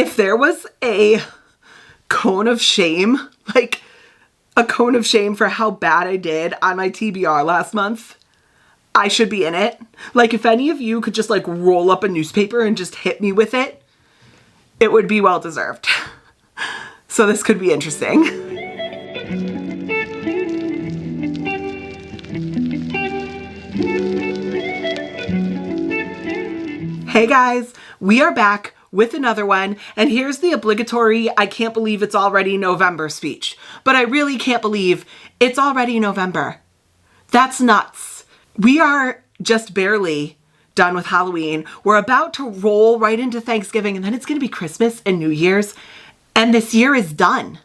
If there was a cone of shame, like a cone of shame for how bad I did on my TBR last month, I should be in it. Like, if any of you could just like roll up a newspaper and just hit me with it, it would be well deserved. So this could be interesting. Hey guys, we are back with another one, and here's the obligatory I can't believe it's already November speech. But I really can't believe it's already November. That's nuts. We are just barely done with Halloween. We're about to roll right into Thanksgiving, and then it's gonna be Christmas and New Year's, and this year is done.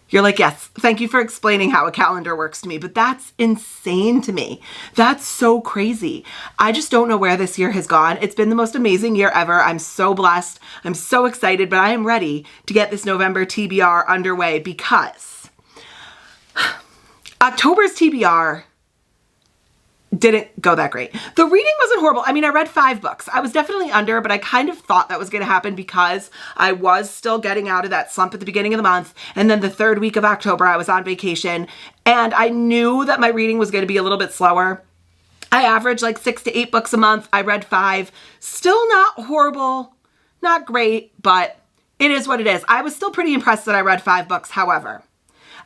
You're like, yes, thank you for explaining how a calendar works to me, but that's insane to me. That's so crazy. I just don't know where this year has gone. It's been the most amazing year ever. I'm so blessed. I'm so excited, but I am ready to get this November TBR underway because October's TBR didn't go that great. The reading wasn't horrible. I mean, I read 5 books. I was definitely under, but I kind of thought that was going to happen because I was still getting out of that slump at the beginning of the month. And then the 3rd week of October, I was on vacation and I knew that my reading was going to be a little bit slower. I averaged like 6 to 8 books a month. I read 5. Still not horrible, not great, but it is what it is. I was still pretty impressed that I read 5 books. However,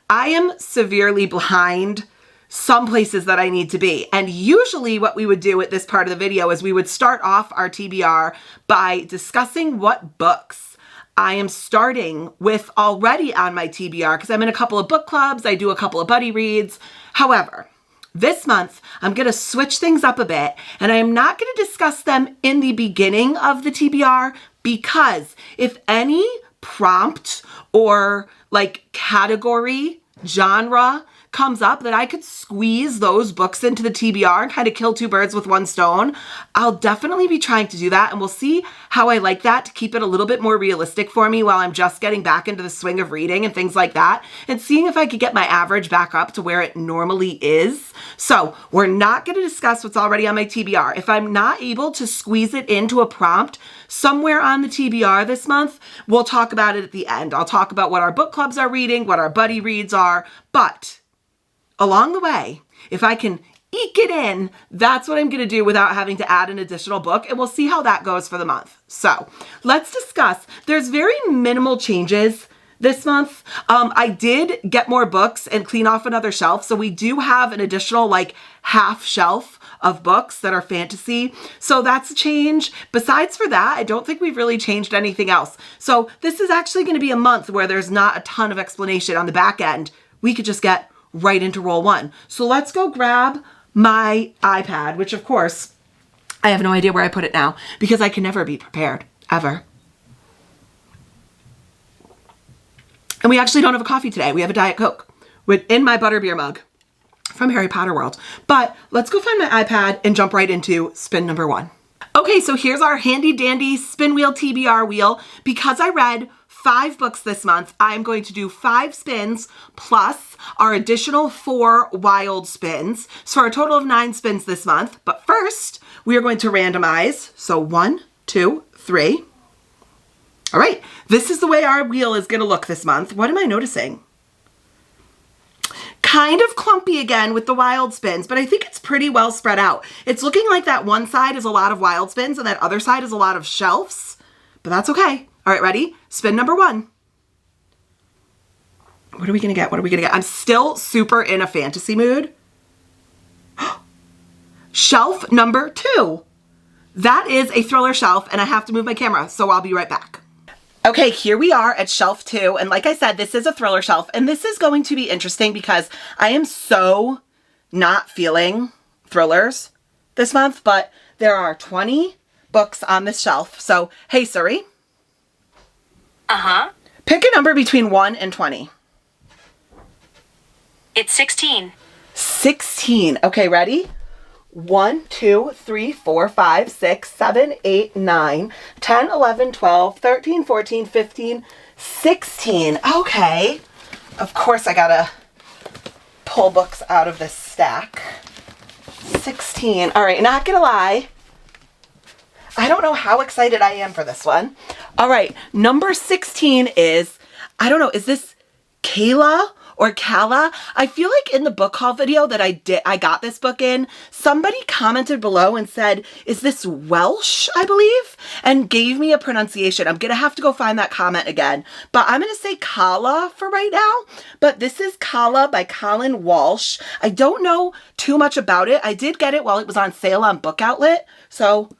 I am severely behind some places that I need to be. And usually what we would do at this part of the video is we would start off our TBR by discussing what books I am starting with already on my TBR, because I'm in a couple of book clubs, I do a couple of buddy reads. However, this month I'm gonna switch things up a bit, and I am not gonna discuss them in the beginning of the TBR, because if any prompt or like category, genre comes up that I could squeeze those books into the TBR and kind of kill 2 birds with 1 stone, I'll definitely be trying to do that. And we'll see how I like that to keep it a little bit more realistic for me while I'm just getting back into the swing of reading and things like that, and seeing if I could get my average back up to where it normally is. So we're not going to discuss what's already on my TBR. If I'm not able to squeeze it into a prompt somewhere on the TBR this month, we'll talk about it at the end. I'll talk about what our book clubs are reading, what our buddy reads are, but along the way, if I can eke it in, that's what I'm going to do without having to add an additional book, and we'll see how that goes for the month. So let's discuss. There's very minimal changes this month. I did get more books and clean off another shelf, so we do have an additional like half shelf of books that are fantasy. So that's a change. Besides for that, I don't think we've really changed anything else. So this is actually going to be a month where there's not a ton of explanation on the back end. We could just get right into roll 1. So let's go grab my iPad, which of course, I have no idea where I put it now because I can never be prepared, ever. And we actually don't have a coffee today. We have a Diet Coke in my butterbeer mug from Harry Potter World. But let's go find my iPad and jump right into spin number 1. Okay, so here's our handy dandy spin wheel TBR wheel. Because I read 5 books this month, I'm going to do 5 spins plus our additional 4 wild spins. So for a total of 9 spins this month. But first, we are going to randomize. So 1, 2, 3. All right, this is the way our wheel is going to look this month. What am I noticing? Kind of clumpy again with the wild spins, but I think it's pretty well spread out. It's looking like that one side is a lot of wild spins and that other side is a lot of shelves, but that's okay. All right, ready? Spin number 1. What are we gonna get? What are we gonna get? I'm still super in a fantasy mood. Shelf number 2. That is a thriller shelf, and I have to move my camera, so I'll be right back. Okay, here we are at shelf 2, and like I said, this is a thriller shelf, and this is going to be interesting because I am so not feeling thrillers this month, but there are 20 books on this shelf. So, hey Siri. Uh-huh. Pick a number between 1 and 20. It's 16. 16. Okay, ready? 1, 2, 3, 4, 5, 6, 7, 8, 9, 10, 11, 12, 13, 14, 15, 16. Okay. Of course I gotta pull books out of this stack. 16. All right, not gonna lie. I don't know how excited I am for this one. All right, number 16 is, I don't know, is this Kayla or Kala? I feel like in the book haul video that I got this book in, somebody commented below and said, is this Welsh, I believe? And gave me a pronunciation. I'm gonna have to go find that comment again, but I'm gonna say Kala for right now. But this is Kala by Colin Walsh. I don't know too much about it. I did get it while it was on sale on Book Outlet, so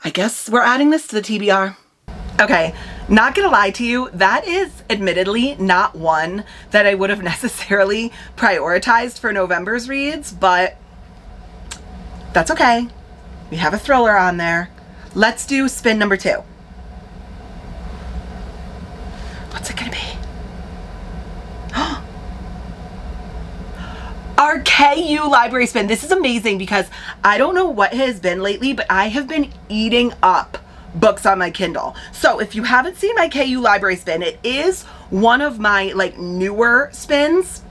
I guess we're adding this to the TBR. Okay, not gonna lie to you, that is admittedly not one that I would have necessarily prioritized for November's reads, but that's okay. We have a thriller on there. Let's do spin number 2. What's it gonna be? Our KU library spin. This is amazing because I don't know what it has been lately, but I have been eating up books on my Kindle. So if you haven't seen my KU library spin, it is one of my like newer spins.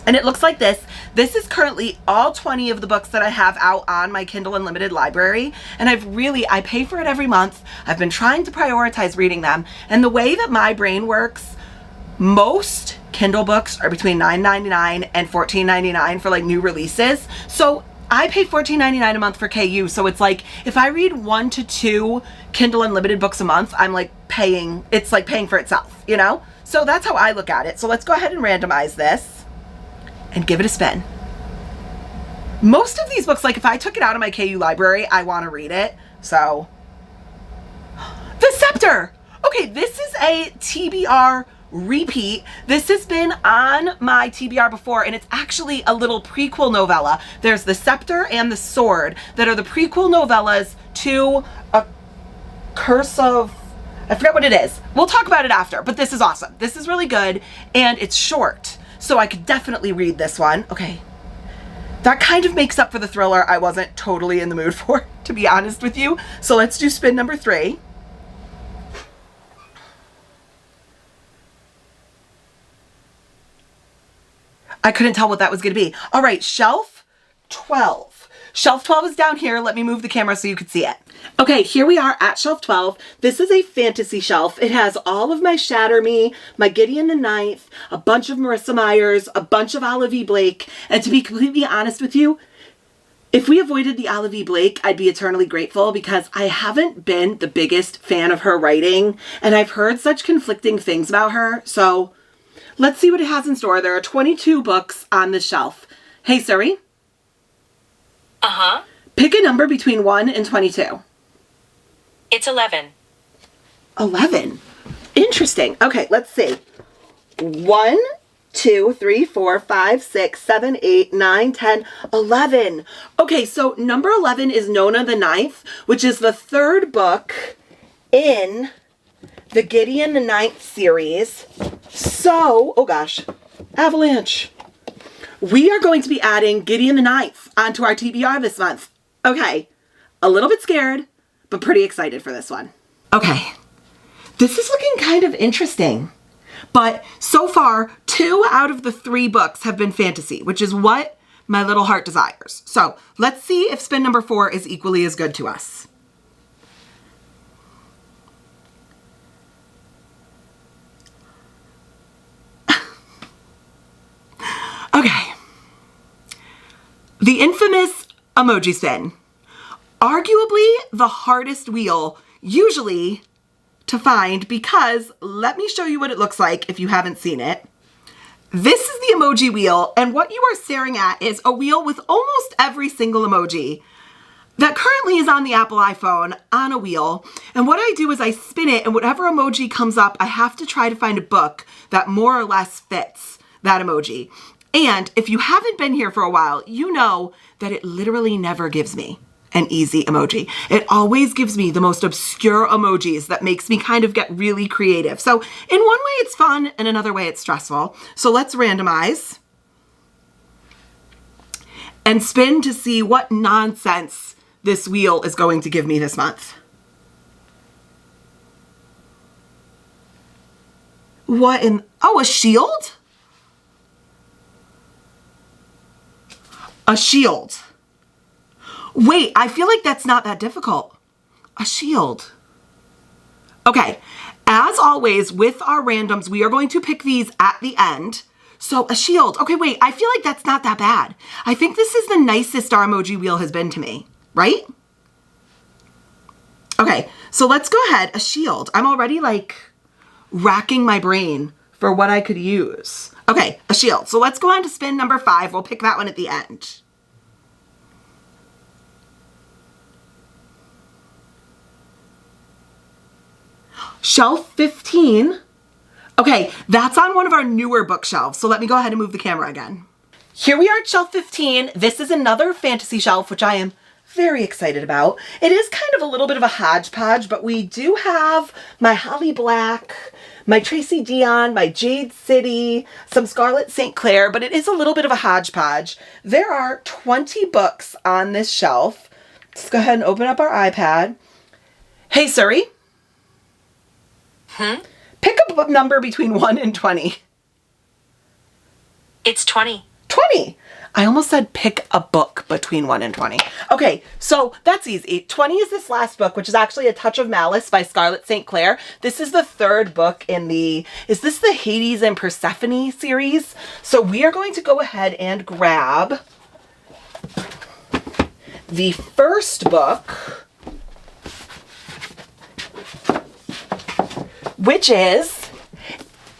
And it looks like this. This is currently all 20 of the books that I have out on my Kindle Unlimited library. And I pay for it every month. I've been trying to prioritize reading them. And the way that my brain works, most Kindle books are between $9.99 and $14.99 for like new releases. So I pay $14.99 a month for KU, so it's like if I read 1 to 2 Kindle Unlimited books a month, I'm like paying, it's like paying for itself, you know? So that's how I look at it. So let's go ahead and randomize this and give it a spin. Most of these books, like if I took it out of my KU library, I want to read it. So, The Scepter! Okay, this is a TBR repeat. This has been on my TBR before, and it's actually a little prequel novella. There's The Scepter and The Sword that are the prequel novellas to A Curse of, I forget what it is. We'll talk about it after, but this is awesome. This is really good, and it's short, so I could definitely read this one. Okay. That kind of makes up for the thriller I wasn't totally in the mood for, to be honest with you. So let's do spin number 3. I couldn't tell what that was going to be. All right, shelf 12. Shelf 12 is down here. Let me move the camera so you can see it. Okay, here we are at shelf 12. This is a fantasy shelf. It has all of my Shatter Me, my Gideon the Ninth, a bunch of Marissa Myers, a bunch of Olive E. Blake. And to be completely honest with you, if we avoided the Olive E. Blake, I'd be eternally grateful because I haven't been the biggest fan of her writing, and I've heard such conflicting things about her. So let's see what it has in store. There are 22 books on the shelf. Hey, Siri. Uh-huh. Pick a number between 1 and 22. It's 11. 11. Interesting. Okay, let's see. 1, 2, 3, 4, 5, 6, 7, 8, 9, 10, 11. Okay, so number 11 is Nona the Ninth, which is the 3rd book in the Gideon the Ninth series. So, oh gosh, avalanche. We are going to be adding Gideon the Ninth onto our TBR this month. Okay, a little bit scared, but pretty excited for this one. Okay, this is looking kind of interesting. But so far, 2 out of the 3 books have been fantasy, which is what my little heart desires. So let's see if spin number 4 is equally as good to us. Okay. The infamous emoji spin. Arguably the hardest wheel, usually to find, because let me show you what it looks like if you haven't seen it. This is the emoji wheel, and what you are staring at is a wheel with almost every single emoji that currently is on the Apple iPhone on a wheel. And what I do is I spin it, and whatever emoji comes up, I have to try to find a book that more or less fits that emoji. And if you haven't been here for a while, you know that it literally never gives me an easy emoji. It always gives me the most obscure emojis that makes me kind of get really creative. So in one way it's fun, and another way it's stressful. So let's randomize and spin to see what nonsense this wheel is going to give me this month. What in, oh, a shield? A shield. Wait, I feel like that's not that difficult. A shield. Okay, As always, with our randoms, we are going to pick these at the end. So a shield. Okay, wait, I feel like that's not that bad. I think this is the nicest our emoji wheel has been to me, right? Okay, so let's go ahead. A shield. I'm already like racking my brain for what I could use. Okay, a shield. So let's go on to spin number 5. We'll pick that one at the end. Shelf 15. Okay, that's on one of our newer bookshelves. So let me go ahead and move the camera again. Here we are at shelf 15. This is another fantasy shelf, which I am very excited about. It is kind of a little bit of a hodgepodge, but we do have my Holly Black, my Tracy Dion, my Jade City, some Scarlet St. Clair, but it is a little bit of a hodgepodge. There are 20 books on this shelf. Let's go ahead and open up our iPad. Hey, Siri. Pick a book number between 1 and 20. It's 20. 20. I almost said pick a book between 1 and 20. Okay, so that's easy. 20 is this last book, which is actually A Touch of Malice by Scarlet St. Clair. This is the 3rd book in the, is this the Hades and Persephone series? So we are going to go ahead and grab the first book, which is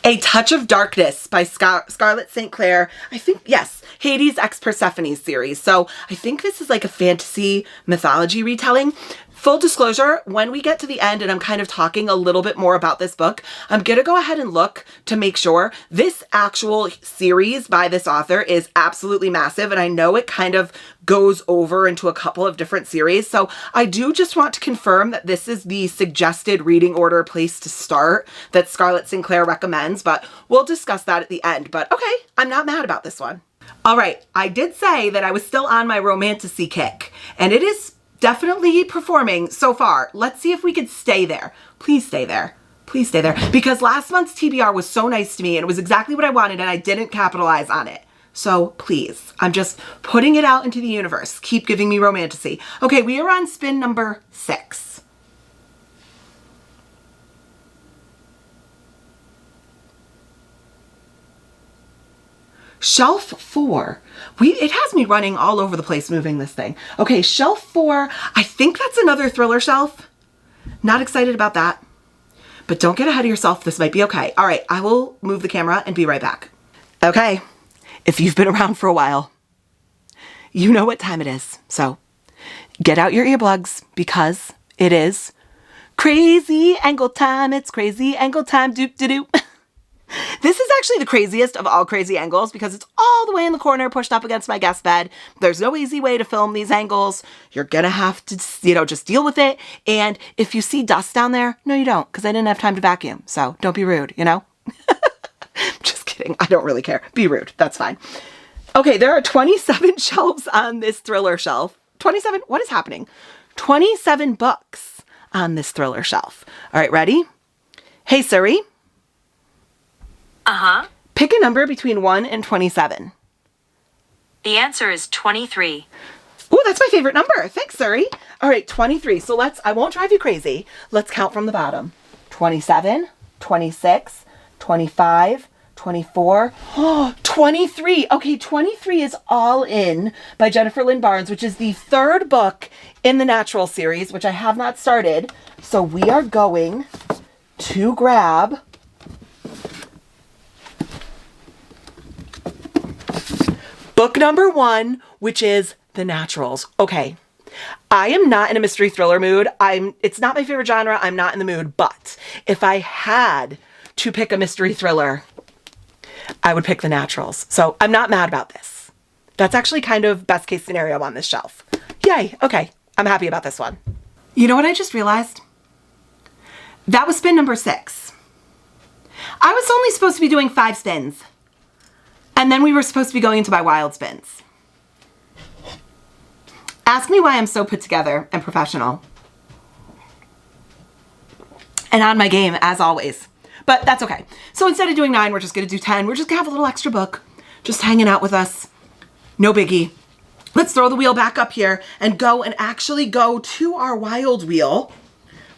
A Touch of Darkness by Scarlet St. Clair. I think, yes, Hades x Persephone series. So I think this is like a fantasy mythology retelling. Full disclosure, when we get to the end and I'm kind of talking a little bit more about this book, I'm going to go ahead and look to make sure this actual series by this author is absolutely massive. And I know it kind of goes over into a couple of different series. So I do just want to confirm that this is the suggested reading order place to start that Scarlet St. Clair recommends, but we'll discuss that at the end. But okay, I'm not mad about this one. All right, I did say that I was still on my romantasy kick, and it is definitely performing so far. Let's see if we could stay there. Please stay there. Please stay there. Because last month's TBR was so nice to me and it was exactly what I wanted and I didn't capitalize on it. So please, I'm just putting it out into the universe. Keep giving me romantasy. Okay, we are on spin number 6. Shelf 4. It has me running all over the place moving this thing. Okay, shelf 4. I think that's another thriller shelf. Not excited about that. But don't get ahead of yourself. This might be okay. All right, I will move the camera and be right back. Okay, if you've been around for a while, you know what time it is. So get out your earplugs because it is crazy angle time. It's crazy angle time. Doop de doop. This is actually the craziest of all crazy angles because it's all the way in the corner pushed up against my guest bed. There's no easy way to film these angles. You're gonna have to, just deal with it. And if you see dust down there, no, you don't, because I didn't have time to vacuum. So don't be rude, Just kidding. I don't really care. Be rude. That's fine. Okay, there are 27 shelves on this thriller shelf. 27? What is happening? 27 books on this thriller shelf. All right, ready? Hey, Siri. Uh-huh. Pick a number between 1 and 27. The answer is 23. Ooh, that's my favorite number. Thanks, Siri. All right, 23. So I won't drive you crazy. Let's count from the bottom. 27, 26, 25, 24, 23. Okay, 23 is All In by Jennifer Lynn Barnes, which is the 3rd book in the Natural series, which I have not started. So we are going to grab book number 1, which is The Naturals. Okay, I am not in a mystery thriller mood. It's not my favorite genre. I'm not in the mood, but if I had to pick a mystery thriller, I would pick The Naturals. So I'm not mad about this. That's actually kind of best case scenario on this shelf. Yay, okay, I'm happy about this one. You know what I just realized? That was spin number 6. I was only supposed to be doing 5 spins. And then we were supposed to be going into my wild spins. Ask me why I'm so put together and professional. And on my game, as always. But that's okay. So instead of doing 9, we're just going to do 10. We're just going to have a little extra book. Just hanging out with us. No biggie. Let's throw the wheel back up here and actually go to our wild wheel,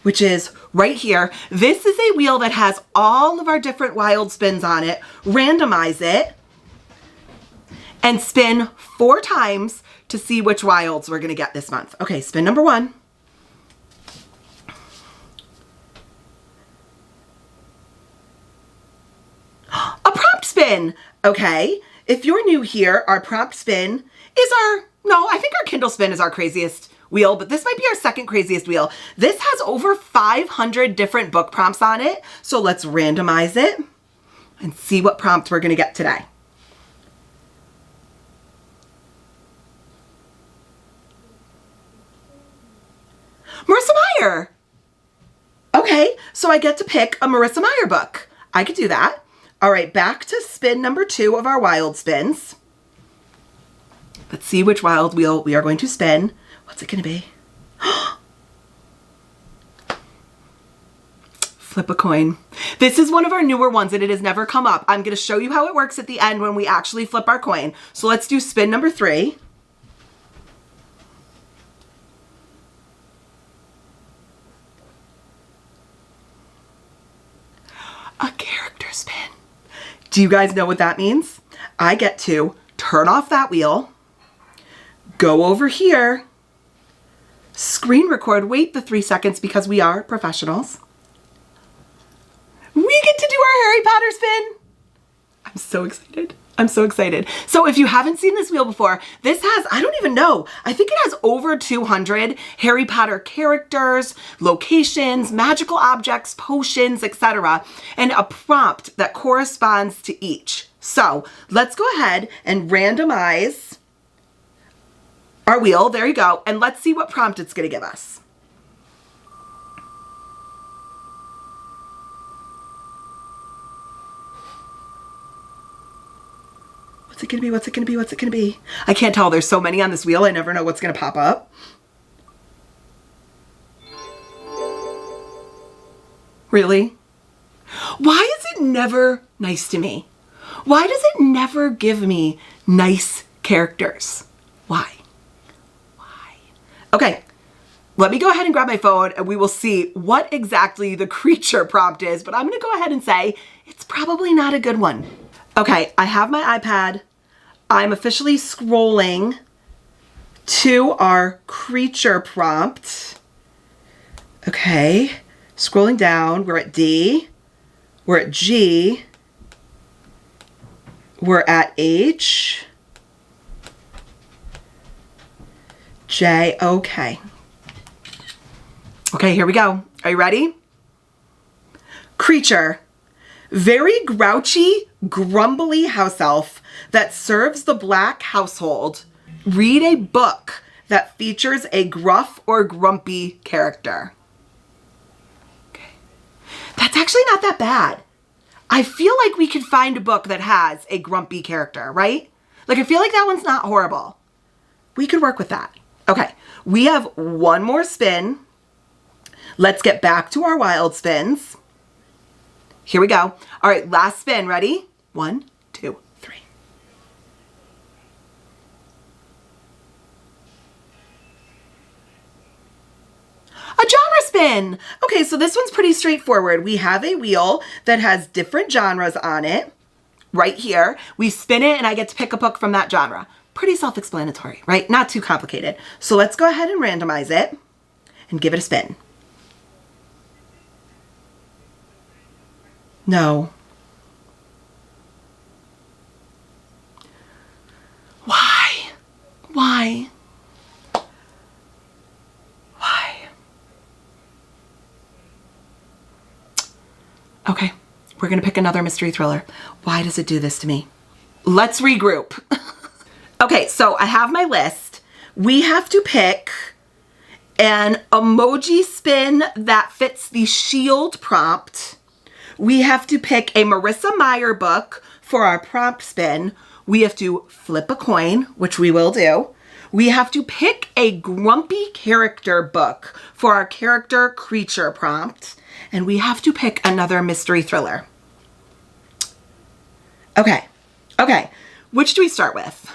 which is right here. This is a wheel that has all of our different wild spins on it. Randomize it and spin 4 times to see which wilds we're gonna get this month. Okay, spin number 1. A prompt spin. Okay, if you're new here, our prompt spin is I think our Kindle spin is our craziest wheel, but this might be our second craziest wheel. This has over 500 different book prompts on it. So let's randomize it and see what prompt we're gonna get today. Marissa Meyer. Okay, so I get to pick a Marissa Meyer book. I could do that. All right, back to spin number 2 of our wild spins. Let's see which wild wheel we are going to spin. What's it gonna be? Flip a coin. This is one of our newer ones and it has never come up. I'm gonna show you how it works at the end when we actually flip our coin. So let's do spin number 3. A character spin. Do you guys know what that means? I get to turn off that wheel, go over here, screen record, wait the 3 seconds because we are professionals. We get to do our Harry Potter spin. I'm so excited. I'm so excited. So if you haven't seen this wheel before, this has, I don't even know, I think it has over 200 Harry Potter characters, locations, magical objects, potions, etc., and a prompt that corresponds to each. So let's go ahead and randomize our wheel. There you go. And let's see what prompt it's going to give us. What's it gonna be? What's it gonna be? What's it gonna be? I can't tell. There's so many on this wheel. I never know what's gonna pop up. Really? Why is it never nice to me? Why does it never give me nice characters? Why? Why? Okay, let me go ahead and grab my phone and we will see what exactly the creature prompt is, but I'm gonna go ahead and say it's probably not a good one. Okay, I have my iPad. I'm officially scrolling to our creature prompt. Okay, scrolling down, we're at D, we're at G, we're at H, J, okay. Okay, here we go. Are you ready? Creature. Very grouchy, grumbly house elf that serves the black household. Read a book that features a gruff or grumpy character. Okay. That's actually not that bad. I feel like we could find a book that has a grumpy character, right? Like, I feel like that one's not horrible. We could work with that. Okay, we have one more spin. Let's get back to our wild spins. Here we go. All right, last spin. Ready? 1, 2, 3. A genre spin. Okay, so this one's pretty straightforward. We have a wheel that has different genres on it. Right here, we spin it and I get to pick a book from that genre. Pretty self-explanatory, right? Not too complicated. So let's go ahead and randomize it and give it a spin. No. Why? Why? Why? Okay, we're gonna pick another mystery thriller. Why does it do this to me? Let's regroup. Okay, so I have my list. We have to pick an emoji spin that fits the shield prompt. We have to pick a Marissa Meyer book for our prompt spin. We have to flip a coin, which we will do. We have to pick a grumpy character book for our character creature prompt. And we have to pick another mystery thriller. Okay, which do we start with?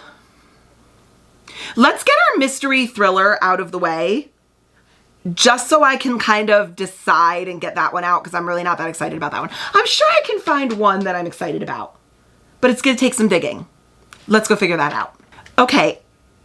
Let's get our mystery thriller out of the way just so I can kind of decide and get that one out because I'm really not that excited about that one. I'm sure I can find one that I'm excited about, but it's going to take some digging. Let's go figure that out. Okay,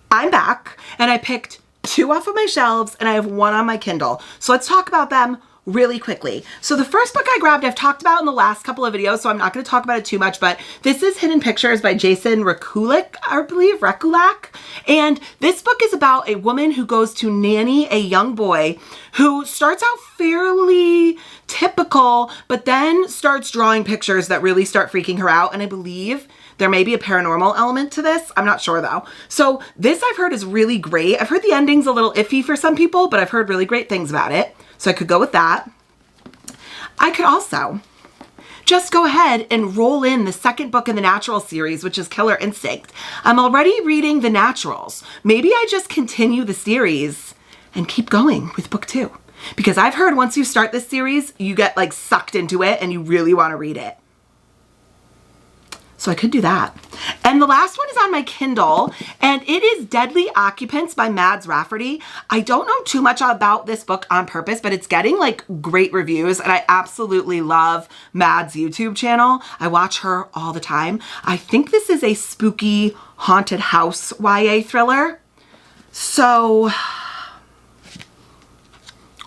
I'm back and I picked 2 off of my shelves and I have 1 on my Kindle. So let's talk about them really quickly. So the first book I grabbed, I've talked about in the last couple of videos, so I'm not going to talk about it too much, but this is Hidden Pictures by Jason Rekulak, I believe, Rekulak. And this book is about a woman who goes to nanny a young boy who starts out fairly typical, but then starts drawing pictures that really start freaking her out. And I believe there may be a paranormal element to this. I'm not sure though. So this I've heard is really great. I've heard the ending's a little iffy for some people, but I've heard really great things about it. So I could go with that. I could also just go ahead and roll in the second book in the Natural series, which is Killer Instinct. I'm already reading The Naturals. Maybe I just continue the series and keep going with book 2. Because I've heard once you start this series, you get like sucked into it and you really want to read it. So I could do that. And the last one is on my Kindle, and it is Deadly Occupants by Mads Rafferty. I don't know too much about this book on purpose, but it's getting like great reviews, and I absolutely love Mads' YouTube channel. I watch her all the time. I think this is a spooky haunted house YA thriller. So,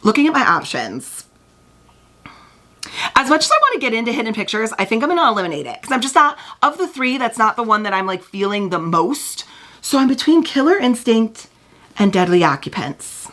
looking at my options, as much as I want to get into Hidden Pictures, I think I'm going to eliminate it because I'm just not, of the 3, that's not the one that I'm like feeling the most. So I'm between Killer Instinct and Deadly Occupants.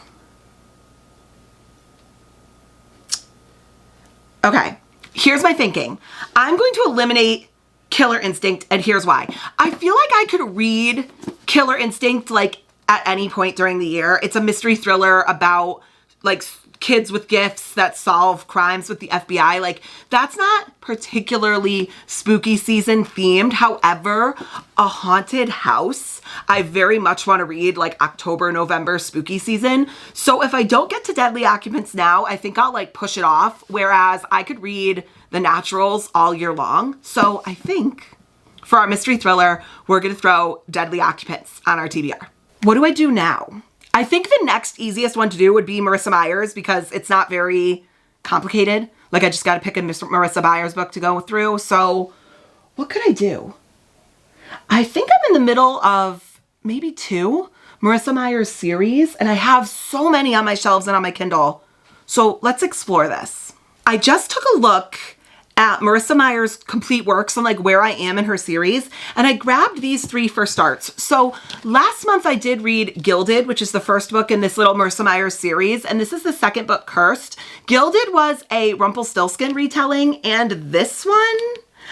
Okay, here's my thinking. I'm going to eliminate Killer Instinct, and here's why. I feel like I could read Killer Instinct like at any point during the year. It's a mystery thriller about like kids with gifts that solve crimes with the FBI. Like, that's not particularly spooky season themed. However, a haunted house, I very much want to read like October, November spooky season. So if I don't get to Deadly Occupants now, I think I'll like push it off. Whereas I could read The Naturals all year long. So I think for our mystery thriller, we're going to throw Deadly Occupants on our TBR. What do I do now? I think the next easiest one to do would be Marissa Meyer's because it's not very complicated. Like I just got to pick a Marissa Meyer's book to go through. So what could I do? I think I'm in the middle of maybe 2 Marissa Meyer's series, and I have so many on my shelves and on my Kindle. So let's explore this. I just took a look at Marissa Meyer's complete works and like where I am in her series. And I grabbed these 3 for starts. So last month I did read Gilded, which is the first book in this little Marissa Meyer's series. And this is the second book, Cursed. Gilded was a Rumpelstiltskin retelling. And this one,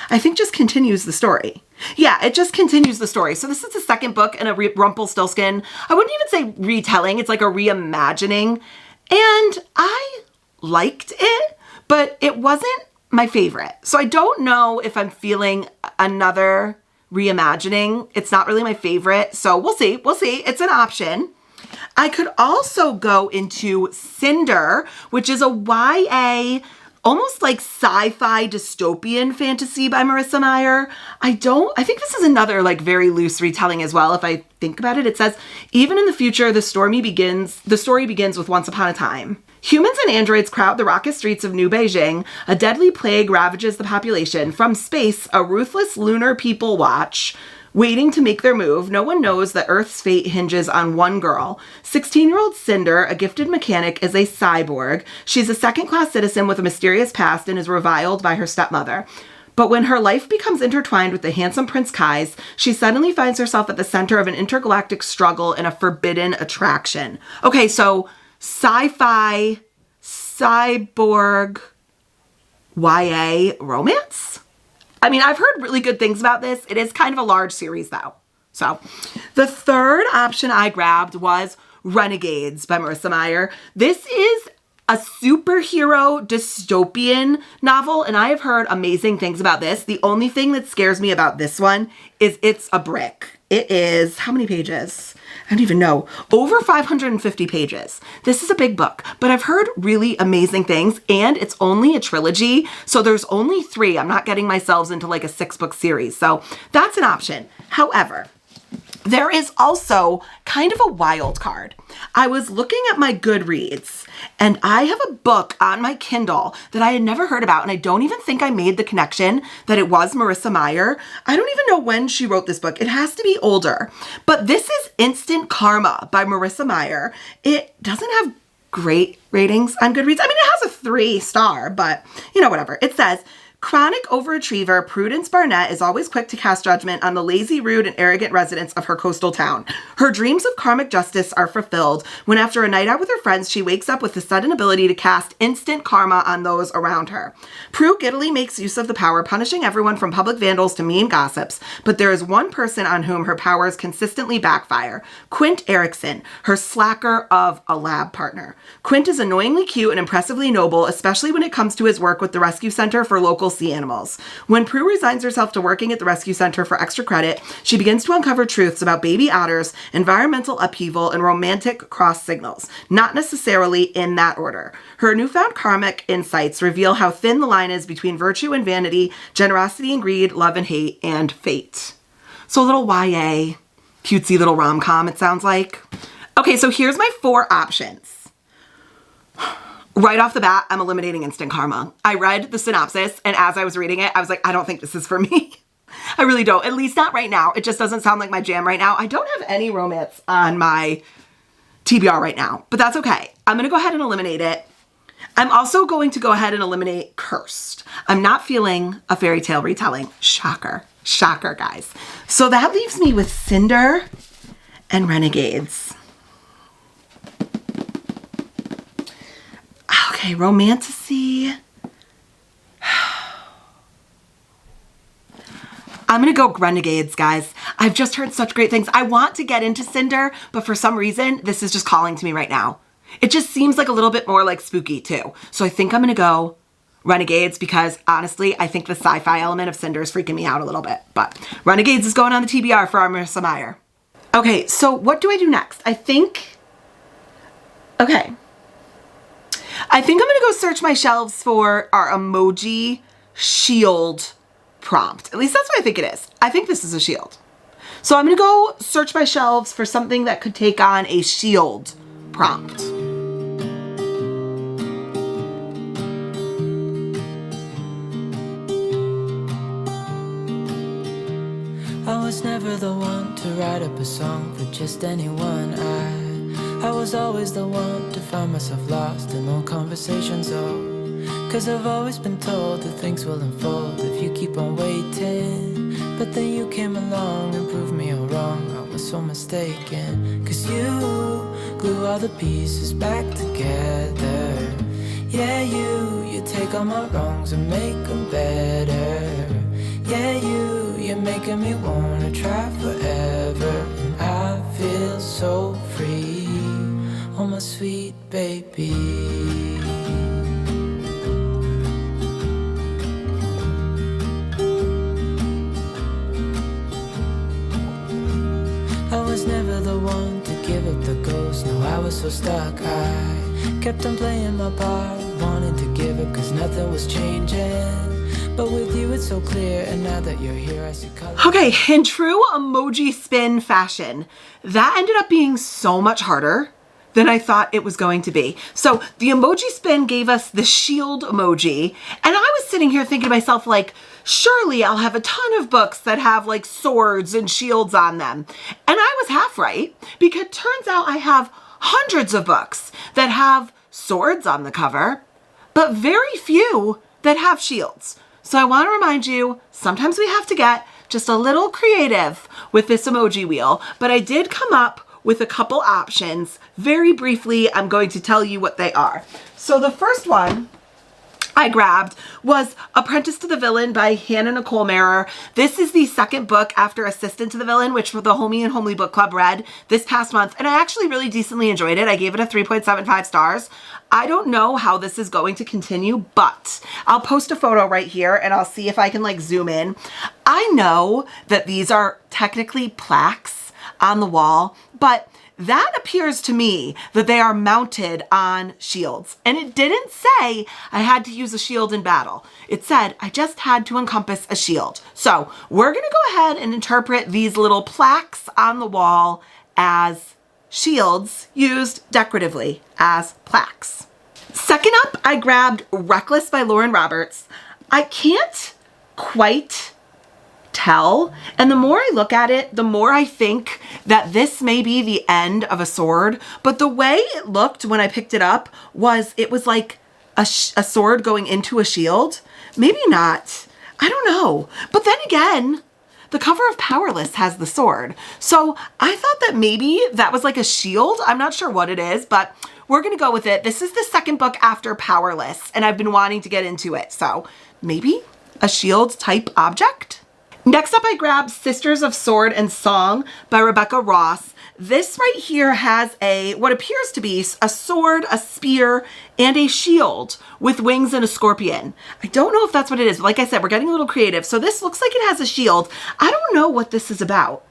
I think just continues the story. Yeah, it just continues the story. So this is the second book in a Rumpelstiltskin. I wouldn't even say retelling. It's like a reimagining. And I liked it, but it wasn't my favorite. So I don't know if I'm feeling another reimagining. It's not really my favorite. So we'll see. We'll see. It's an option. I could also go into Cinder, which is a YA, almost like sci-fi dystopian fantasy by Marissa Meyer. I think this is another like very loose retelling as well. If I think about it, it says, even in the future, the story begins with Once Upon a Time. Humans and androids crowd the raucous streets of New Beijing. A deadly plague ravages the population. From space, a ruthless lunar people watch, waiting to make their move. No one knows that Earth's fate hinges on one girl. 16-year-old Cinder, a gifted mechanic, is a cyborg. She's a second-class citizen with a mysterious past and is reviled by her stepmother. But when her life becomes intertwined with the handsome Prince Kai's, she suddenly finds herself at the center of an intergalactic struggle and a forbidden attraction. Okay, so sci-fi, cyborg, YA romance? I mean, I've heard really good things about this. It is kind of a large series though. So the third option I grabbed was Renegades by Marissa Meyer. This is a superhero dystopian novel, and I have heard amazing things about this. The only thing that scares me about this one is it's a brick. It is, how many pages? I don't even know. Over 550 pages. This is a big book, but I've heard really amazing things, and it's only a trilogy, so there's only 3. I'm not getting myself into like a 6-book series, so that's an option. However, There is also kind of a wild card. I was looking at my Goodreads and I have a book on my Kindle that I had never heard about, and I don't even think I made the connection that it was Marissa Meyer. I don't even know when she wrote this book. It has to be older. But this is Instant Karma by Marissa Meyer. It doesn't have great ratings on Goodreads. I mean, it has a 3-star, but whatever. It says, chronic overachiever Prudence Barnett is always quick to cast judgment on the lazy, rude, and arrogant residents of her coastal town. Her dreams of karmic justice are fulfilled when, after a night out with her friends, she wakes up with the sudden ability to cast instant karma on those around her. Prue giddily makes use of the power, punishing everyone from public vandals to mean gossips, but there is one person on whom her powers consistently backfire: Quint Erickson, her slacker of a lab partner. Quint is annoyingly cute and impressively noble, especially when it comes to his work with the Rescue Center for Local Sea Animals. When Prue resigns herself to working at the Rescue Center for extra credit, she begins to uncover truths about baby otters, environmental upheaval, and romantic cross signals, not necessarily in that order. Her newfound karmic insights reveal how thin the line is between virtue and vanity, generosity and greed, love and hate, and fate. So a little YA, cutesy little rom-com, it sounds like. Okay, so here's my 4 options. Right off the bat, I'm eliminating instant karma. I read the synopsis, and as I was reading it, I was like, I don't think this is for me. I really don't. At least not right now. It just doesn't sound like my jam right now. I don't have any romance on my TBR right now, but that's okay. I'm going to go ahead and eliminate it. I'm also going to go ahead and eliminate Cursed. I'm not feeling a fairy tale retelling. Shocker. Shocker, guys. So that leaves me with Cinder and Renegades. Okay, romantasy. I'm gonna go Renegades, guys. I've just heard such great things. I want to get into Cinder, but for some reason, this is just calling to me right now. It just seems like a little bit more like spooky too. So I think I'm gonna go Renegades because honestly, I think the sci-fi element of Cinder is freaking me out a little bit. But Renegades is going on the TBR for our Marissa Meyer. Okay, so what do I do next? I think I'm gonna go search my shelves for our emoji shield prompt. At least that's what I think it is. I think this is a shield. So I'm gonna go search my shelves for something that could take on a shield prompt. I was never the one to write up a song for just anyone. I was always the one to find myself lost in long conversations, cause I've always been told that things will unfold if you keep on waiting. But then you came along and proved me all wrong. I was so mistaken, cause you glue all the pieces back together. Yeah, you take all my wrongs and make them better. Yeah, you're making me wanna try forever. And I feel so free, oh my sweet baby. I was never the one to give up the ghost. No, I was so stuck. I kept on playing my part, wanting to give up cause nothing was changing. But with you it's so clear, and now that you're here I see color. Okay, in true emoji spin fashion, that ended up being so much harder than I thought it was going to be. So the emoji spin gave us the shield emoji, and I was sitting here thinking to myself, like, surely I'll have a ton of books that have like swords and shields on them. And I was half right, because it turns out I have hundreds of books that have swords on the cover, but very few that have shields. So I want to remind you, sometimes we have to get just a little creative with this emoji wheel, but I did come up with a couple options. Very briefly, I'm going to tell you what they are. So the first one I grabbed was Apprentice to the Villain by Hannah Nicole Marer. This is the second book after Assistant to the Villain, which the Homie and Homely Book Club read this past month, and I actually really decently enjoyed it. I gave it a 3.75 stars. I don't know how this is going to continue, but I'll post a photo right here and I'll see if I can like zoom in. I know that these are technically plaques on the wall, but that appears to me that they are mounted on shields. And it didn't say I had to use a shield in battle. It said I just had to encompass a shield. So we're going to go ahead and interpret these little plaques on the wall as shields used decoratively as plaques. Second up, I grabbed Reckless by Lauren Roberts. I can't quite tell. And the more I look at it, the more I think that this may be the end of a sword. But the way it looked when I picked it up was it was like a sword going into a shield. Maybe not. I don't know. But then again, the cover of Powerless has the sword. So I thought that maybe that was like a shield. I'm not sure what it is, but we're going to go with it. This is the second book after Powerless, and I've been wanting to get into it. So maybe a shield type object. Next up, I grabbed Sisters of Sword and Song by Rebecca Ross. This right here has what appears to be a sword, a spear, and a shield with wings and a scorpion. I don't know if that's what it is. But like I said, we're getting a little creative. So this looks like it has a shield. I don't know what this is about.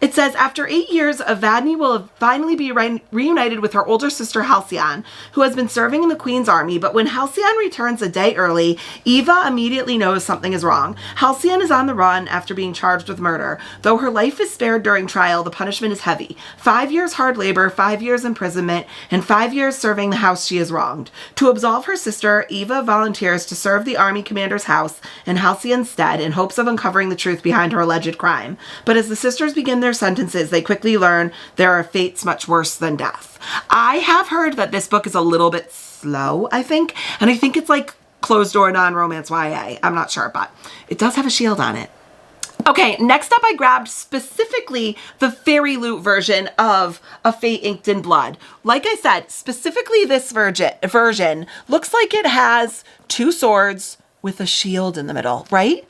It says, after 8 years, Evadne will finally be reunited with her older sister Halcyon, who has been serving in the Queen's army, but when Halcyon returns a day early, Eva immediately knows something is wrong. Halcyon is on the run after being charged with murder. Though her life is spared during trial, the punishment is heavy. 5 years hard labor, 5 years imprisonment, and 5 years serving the house she has wronged. To absolve her sister, Eva volunteers to serve the army commander's house in Halcyon's stead in hopes of uncovering the truth behind her alleged crime. But as the sisters begin their sentences, they quickly learn there are fates much worse than death. I have heard that this book is a little bit slow, I think, and I think it's like closed door non-romance YA. I'm not sure, but it does have a shield on it. Okay, next up I grabbed specifically the Fairy Loot version of A Fate Inked in Blood. Like I said, specifically this version looks like it has 2 swords with a shield in the middle, right?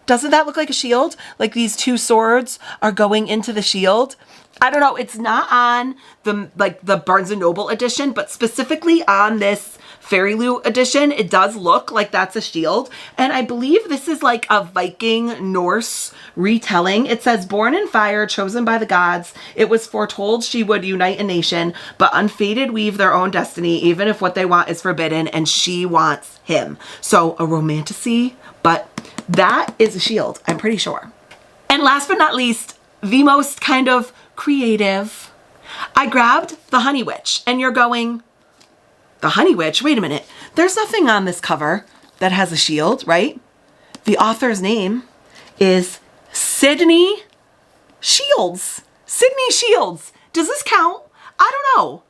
Doesn't that look like a shield? Like these 2 swords are going into the shield? I don't know. It's not on the Barnes & Noble edition, but specifically on this Fairy Loot edition, it does look like that's a shield. And I believe this is like a Viking Norse retelling. It says, born in fire, chosen by the gods, it was foretold she would unite a nation, but unfated weave their own destiny, even if what they want is forbidden, and she wants him. So a romantasy, but that is a shield, I'm pretty sure. And last but not least, the most kind of creative, I grabbed The Honey Witch. And you're going, The Honey Witch? Wait a minute. There's nothing on this cover that has a shield, right? The author's name is Sydney Shields. Sydney Shields. Does this count? I don't know.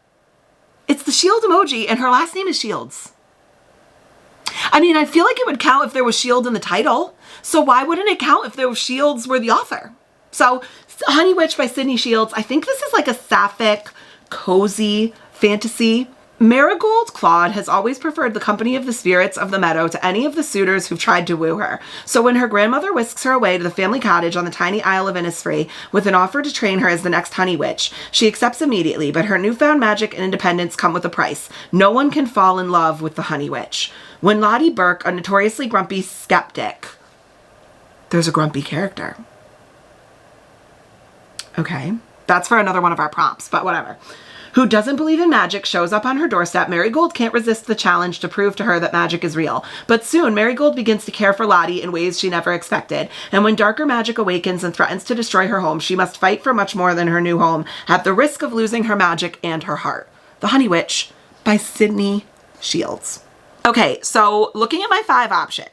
It's the shield emoji and her last name is Shields. I mean, I feel like it would count if there was shield in the title. So why wouldn't it count if there was shields were the author? So Honey Witch by Sydney Shields. I think this is like a sapphic, cozy fantasy. Marigold Claude has always preferred the company of the spirits of the meadow to any of the suitors who've tried to woo her. So when her grandmother whisks her away to the family cottage on the tiny Isle of Innisfree with an offer to train her as the next Honey Witch, she accepts immediately, but her newfound magic and independence come with a price. No one can fall in love with the Honey Witch. When Lottie Burke, a notoriously grumpy skeptic, there's a grumpy character. Okay, that's for another one of our prompts, but whatever. Who doesn't believe in magic shows up on her doorstep, Marigold can't resist the challenge to prove to her that magic is real. But soon, Marigold begins to care for Lottie in ways she never expected. And when darker magic awakens and threatens to destroy her home, she must fight for much more than her new home, at the risk of losing her magic and her heart. The Honey Witch by Sydney Shields. Okay, so looking at my 5 options.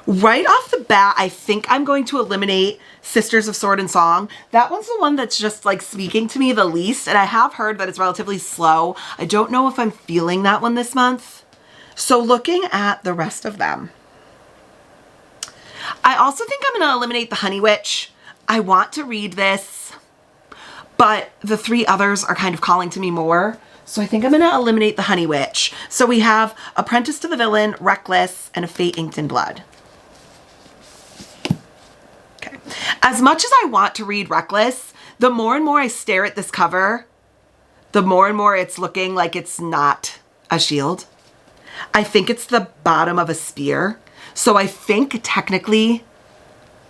Right off the bat, I think I'm going to eliminate Sisters of Sword and Song. That one's the one that's just like speaking to me the least, and I have heard that it's relatively slow. I don't know if I'm feeling that one this month. So looking at the rest of them, I also think I'm going to eliminate The Honey Witch. I want to read this, but the 3 others are kind of calling to me more. So I think I'm going to eliminate The Honey Witch. So we have Apprentice to the Villain, Reckless, and A Fate Inked in Blood. As much as I want to read Reckless, the more and more I stare at this cover, the more and more it's looking like it's not a shield. I think it's the bottom of a spear. So I think technically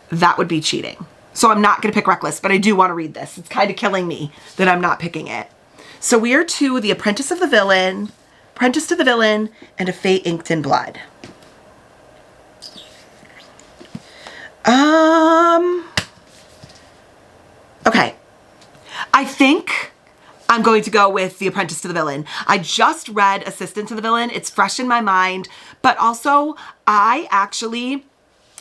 that would be cheating. So I'm not going to pick Reckless, but I do want to read this. It's kind of killing me that I'm not picking it. So we are to The Apprentice of the Villain, Apprentice to the Villain, and A Fate Inked in Blood. Okay. I think I'm going to go with The Apprentice to the Villain. I just read Assistant to the Villain. It's fresh in my mind, but also I actually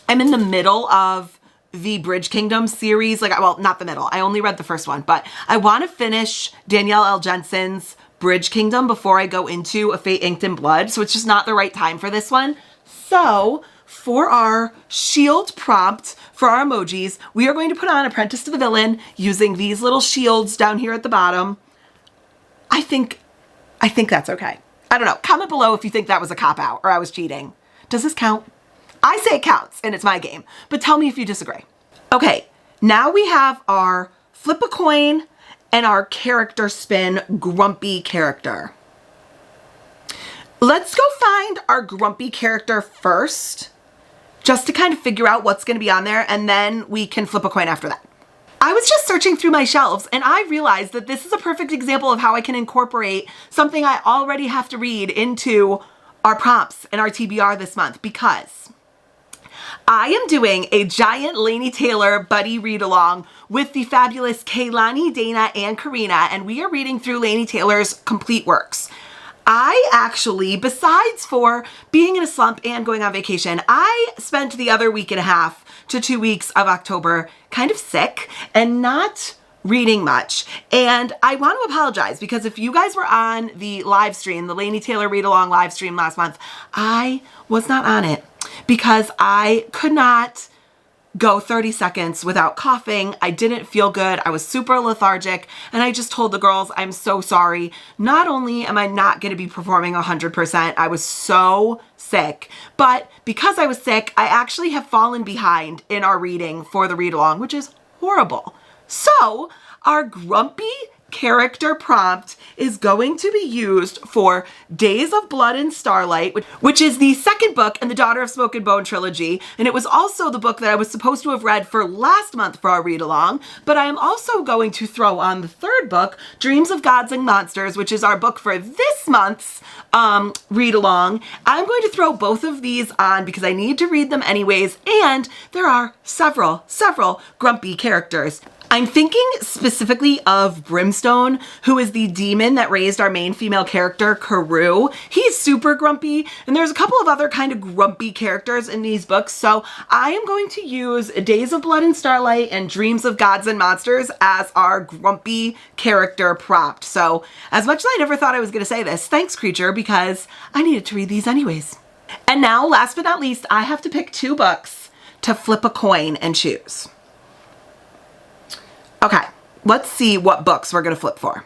am in the middle of the Bridge Kingdom series. Like, well, not the middle. I only read the first one, but I want to finish Danielle L. Jensen's Bridge Kingdom before I go into A Fate Inked in Blood. So it's just not the right time for this one. So for our shield prompt for our emojis, we are going to put on Apprentice to the Villain using these little shields down here at the bottom. I think that's okay. I don't know. Comment below if you think that was a cop-out or I was cheating. Does this count? I say it counts and it's my game, but tell me if you disagree. Okay, now we have our flip a coin and our character spin grumpy character. Let's go find our grumpy character first, just to kind of figure out what's going to be on there, and then we can flip a coin after that. I was just searching through my shelves and I realized that this is a perfect example of how I can incorporate something I already have to read into our prompts and our TBR this month, because I am doing a giant Laini Taylor buddy read along with the fabulous Kaylani, Dana, and Karina, and we are reading through Laini Taylor's complete works. I actually, besides for being in a slump and going on vacation, I spent the other week and a half to 2 weeks of October kind of sick and not reading much. And I want to apologize because if you guys were on the live stream, the Laini Taylor read along live stream last month, I was not on it because I could not go 30 seconds without coughing. I didn't feel good. I was super lethargic. And I just told the girls, I'm so sorry. Not only am I not going to be performing 100%, I was so sick. But because I was sick, I actually have fallen behind in our reading for the read along, which is horrible. So our grumpy character prompt is going to be used for Days of Blood and Starlight, which is the second book in the Daughter of Smoke and Bone trilogy. And it was also the book that I was supposed to have read for last month for our read along. But I am also going to throw on the third book, Dreams of Gods and Monsters, which is our book for this month's read along. I'm going to throw both of these on because I need to read them anyways. And there are several grumpy characters. I'm thinking specifically of Brimstone, who is the demon that raised our main female character, Carew. He's super grumpy, and there's a couple of other kind of grumpy characters in these books, so I am going to use Days of Blood and Starlight and Dreams of Gods and Monsters as our grumpy character prompt. So, as much as I never thought I was going to say this, thanks, creature, because I needed to read these anyways. And now, last but not least, I have to pick 2 books to flip a coin and choose. Okay, let's see what books we're going to flip for.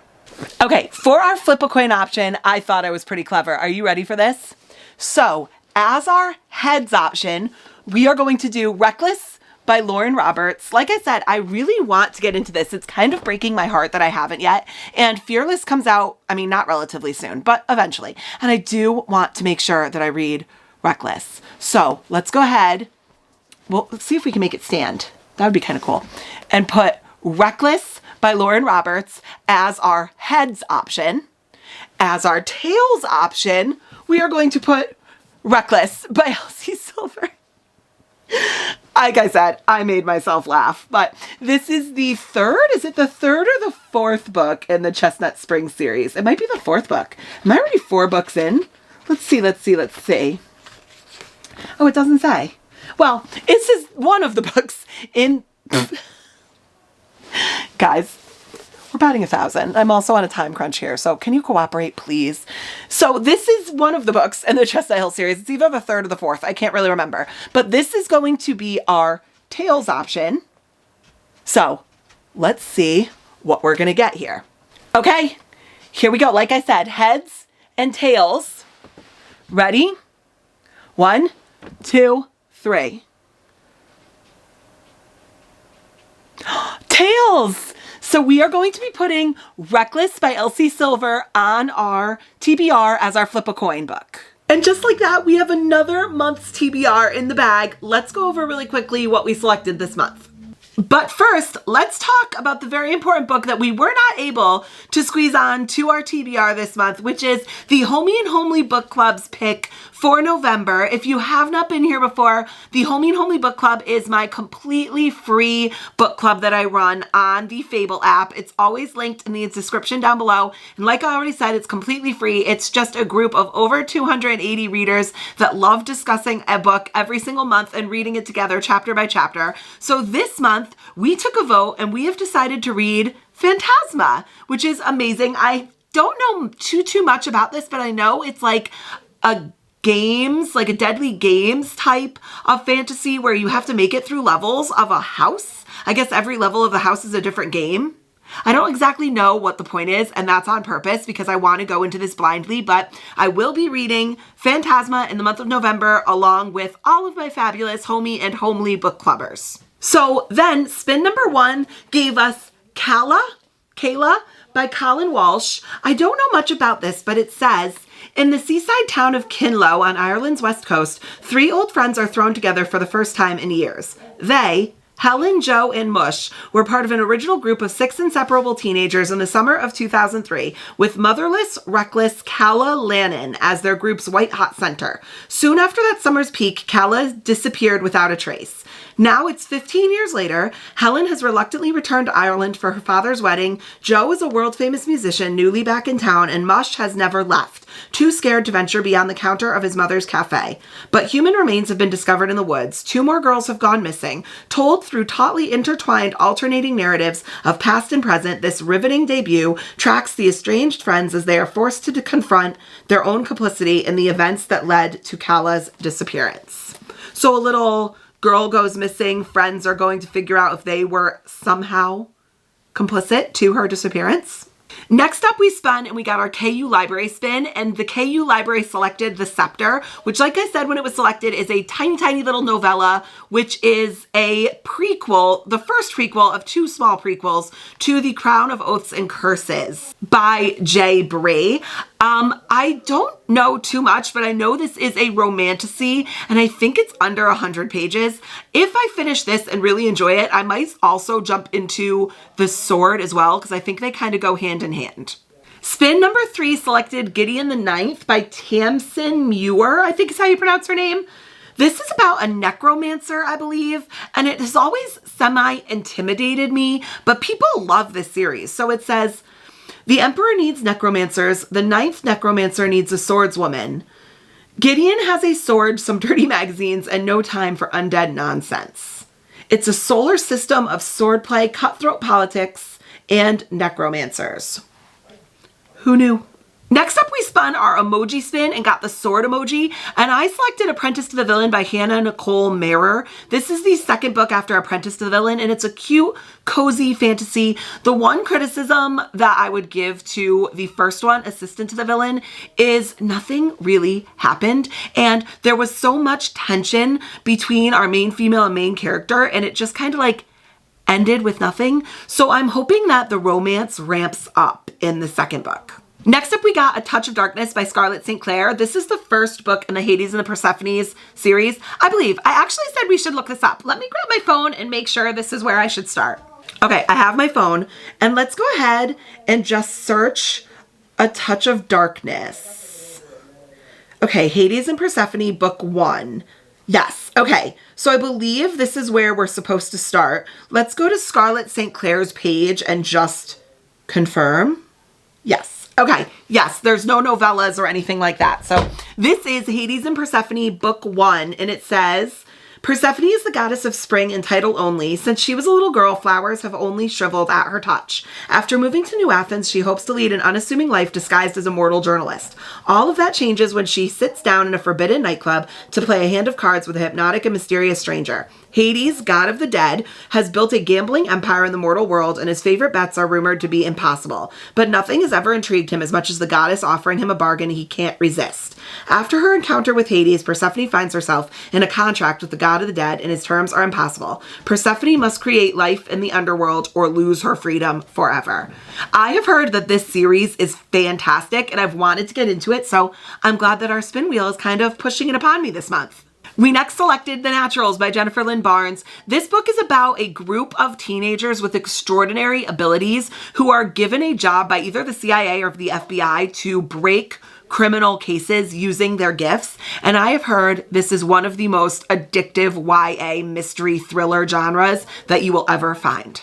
Okay, for our flip a coin option, I thought I was pretty clever. Are you ready for this? So, as our heads option, we are going to do Reckless by Lauren Roberts. Like I said, I really want to get into this. It's kind of breaking my heart that I haven't yet. And Fearless comes out, I mean, not relatively soon, but eventually. And I do want to make sure that I read Reckless. So, let's go ahead. Well, let's see if we can make it stand. That would be kind of cool. And put Reckless by Lauren Roberts as our heads option. As our tails option, we are going to put Reckless by Elsie Silver. Like I said, I made myself laugh, but this is the third, is it the third or the fourth book in the Chestnut Springs series? It might be the 4th book. Am I already 4 books in? Let's see. Oh, it doesn't say. Well, this is one of the books in... Guys, we're batting 1,000. I'm also on a time crunch here, so can you cooperate, please? So this is one of the books in the Chestnut Hill series. It's either the 3rd or the 4th. I can't really remember. But this is going to be our tails option. So let's see what we're going to get here. Okay, here we go. Like I said, heads and tails. Ready? 1, 2, 3. Tails! So we are going to be putting Reckless by Elsie Silver on our TBR as our flip a coin book. And just like that, we have another month's TBR in the bag. Let's go over really quickly what we selected this month. But first, let's talk about the very important book that we were not able to squeeze on to our TBR this month, which is the Homie and Homely Book Club's pick for November. If you have not been here before, the Homie and Homely Book Club is my completely free book club that I run on the Fable app. It's always linked in the description down below. And like I already said, it's completely free. It's just a group of over 280 readers that love discussing a book every single month and reading it together chapter by chapter. So this month, we took a vote and we have decided to read Phantasma, which is amazing. I don't know too much about this, but I know it's like a Deadly Games type of fantasy where you have to make it through levels of a house. I guess every level of the house is a different game. I don't exactly know what the point is, and that's on purpose because I want to go into this blindly, but I will be reading Phantasma in the month of November along with all of my fabulous Homie and Homely book clubbers. So then spin number 1 gave us Kayla by Colin Walsh. I don't know much about this, but it says, in the seaside town of Kinlow on Ireland's west coast, 3 old friends are thrown together for the first time in years. They, Helen, Joe, and Mush, were part of an original group of 6 inseparable teenagers in the summer of 2003, with motherless, reckless Calla Lannon as their group's white-hot center. Soon after that summer's peak, Calla disappeared without a trace. Now it's 15 years later. Helen has reluctantly returned to Ireland for her father's wedding. Joe is a world-famous musician newly back in town, and Mush has never left, too scared to venture beyond the counter of his mother's cafe. But human remains have been discovered in the woods. 2 more girls have gone missing. Told through tautly intertwined alternating narratives of past and present, this riveting debut tracks the estranged friends as they are forced to confront their own complicity in the events that led to Calla's disappearance. So a little girl goes missing, friends are going to figure out if they were somehow complicit to her disappearance. Next up, we spun and we got our KU Library spin, and the KU Library selected The Scepter, which, like I said when it was selected, is a tiny, tiny little novella, which is a prequel, the first prequel of 2 small prequels to The Crown of Oaths and Curses by J. Bray. I don't know too much, but I know this is a romantasy, and I think it's under 100 pages. If I finish this and really enjoy it, I might also jump into The Sword as well, because I think they kind of go hand in hand. Spin number 3 selected Gideon the Ninth by Tamsin Muir, I think is how you pronounce her name. This is about a necromancer, I believe, and it has always semi-intimidated me, but people love this series. So it says, the Emperor needs necromancers. The 9th necromancer needs a swordswoman. Gideon has a sword, some dirty magazines, and no time for undead nonsense. It's a solar system of swordplay, cutthroat politics, and necromancers. Who knew? Next up, we spun our emoji spin and got the sword emoji, and I selected Apprentice to the Villain by Hannah Nicole Marer. This is the 2nd book after Apprentice to the Villain, and it's a cute, cozy fantasy. The one criticism that I would give to the first one, Assistant to the Villain, is nothing really happened, and there was so much tension between our main female and main character, and it just kind of like ended with nothing. So I'm hoping that the romance ramps up in the 2nd book. Next up, we got A Touch of Darkness by Scarlett St. Clair. This is the first book in the Hades and the Persephones series, I believe. I actually said we should look this up. Let me grab my phone and make sure this is where I should start. Okay, I have my phone, and let's go ahead and just search A Touch of Darkness. Okay, Hades and Persephone, book 1. Yes, okay, so I believe this is where we're supposed to start. Let's go to Scarlett St. Clair's page and just confirm. Yes. Okay, yes, there's no novellas or anything like that. So this is Hades and Persephone, book 1, and it says, Persephone is the goddess of spring in title only. Since she was a little girl, flowers have only shriveled at her touch. After moving to New Athens, she hopes to lead an unassuming life disguised as a mortal journalist. All of that changes when she sits down in a forbidden nightclub to play a hand of cards with a hypnotic and mysterious stranger. Hades, god of the dead, has built a gambling empire in the mortal world, and his favorite bets are rumored to be impossible. But nothing has ever intrigued him as much as the goddess offering him a bargain he can't resist. After her encounter with Hades, Persephone finds herself in a contract with the god of the dead, and his terms are impossible. Persephone must create life in the underworld or lose her freedom forever. I have heard that this series is fantastic, and I've wanted to get into it, so I'm glad that our spin wheel is kind of pushing it upon me this month. We next selected The Naturals by Jennifer Lynn Barnes. This book is about a group of teenagers with extraordinary abilities who are given a job by either the CIA or the FBI to break criminal cases using their gifts. And I have heard this is one of the most addictive YA mystery thriller genres that you will ever find.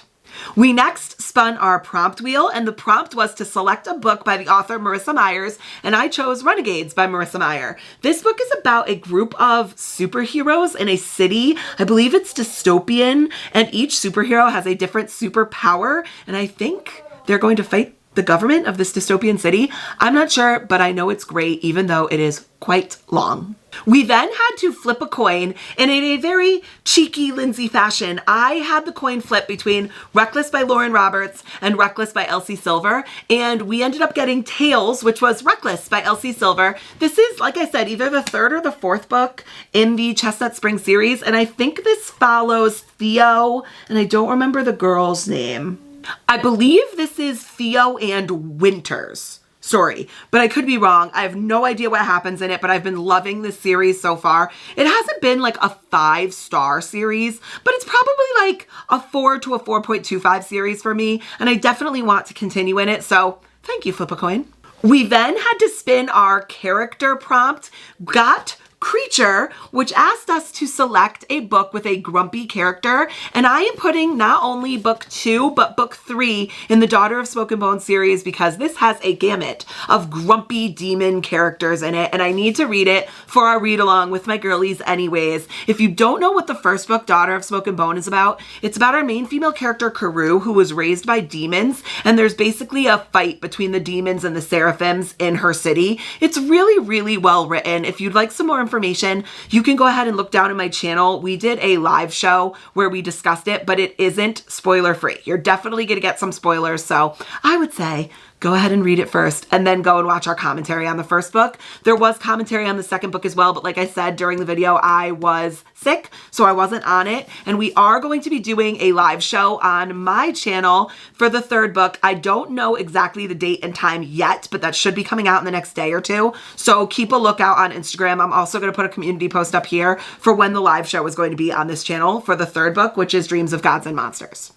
We next spun our prompt wheel, and the prompt was to select a book by the author Marissa Myers, and I chose Renegades by Marissa Meyer. This book is about a group of superheroes in a city. I believe it's dystopian, and each superhero has a different superpower, and I think they're going to fight the government of this dystopian city. I'm not sure, but I know it's great, even though it is quite long. We then had to flip a coin, and in a very cheeky Lindsay fashion, I had the coin flip between Reckless by Lauren Roberts and Reckless by Elsie Silver, and we ended up getting Tails, which was Reckless by Elsie Silver. This is, like I said, either the third or the fourth book in the Chestnut Spring series, and I think this follows Theo, and I don't remember the girl's name. I believe this is Theo and Winters. Sorry, but I could be wrong. I have no idea what happens in it, but I've been loving this series so far. It hasn't been like a 5-star series, but it's probably like a 4 to a 4.25 series for me, and I definitely want to continue in it, so thank you, Flip a Coin. We then had to spin our character prompt, got Creature, which asked us to select a book with a grumpy character, and I am putting not only book 2 but book 3 in the Daughter of Smoke and Bone series because this has a gamut of grumpy demon characters in it, and I need to read it for our read along with my girlies anyways. If you don't know what the first book, Daughter of Smoke and Bone, is about, it's about our main female character Carew, who was raised by demons, and there's basically a fight between the demons and the seraphims in her city. It's really, really well written. If you'd like some more information, you can go ahead and look down in my channel. We did a live show where we discussed it, but it isn't spoiler free. You're definitely going to get some spoilers, so I would say go ahead and read it first and then go and watch our commentary on the first book. There was commentary on the second book as well, but like I said during the video, I was sick, so I wasn't on it. And we are going to be doing a live show on my channel for the third book. I don't know exactly the date and time yet, but that should be coming out in the next day or two. So keep a lookout on Instagram. I'm also going to put a community post up here for when the live show is going to be on this channel for the third book, which is Dreams of Gods and Monsters.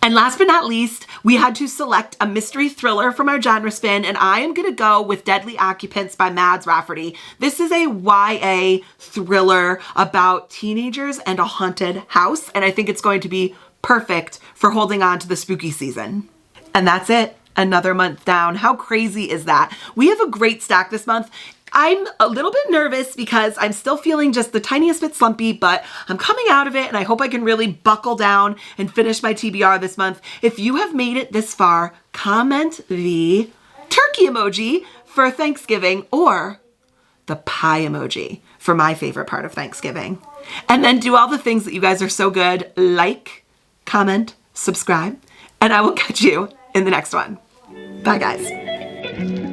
And last but not least, we had to select a mystery thriller from our genre spin, and I am going to go with Deadly Occupants by Mads Rafferty. This is a YA thriller about teenagers and a haunted house, and I think it's going to be perfect for holding on to the spooky season. And that's it. Another month down. How crazy is that? We have a great stack this month. I'm a little bit nervous because I'm still feeling just the tiniest bit slumpy, but I'm coming out of it and I hope I can really buckle down and finish my TBR this month. If you have made it this far, comment the turkey emoji for Thanksgiving or the pie emoji for my favorite part of Thanksgiving. And then do all the things that you guys are so good, like, comment, subscribe, and I will catch you in the next one. Bye, guys.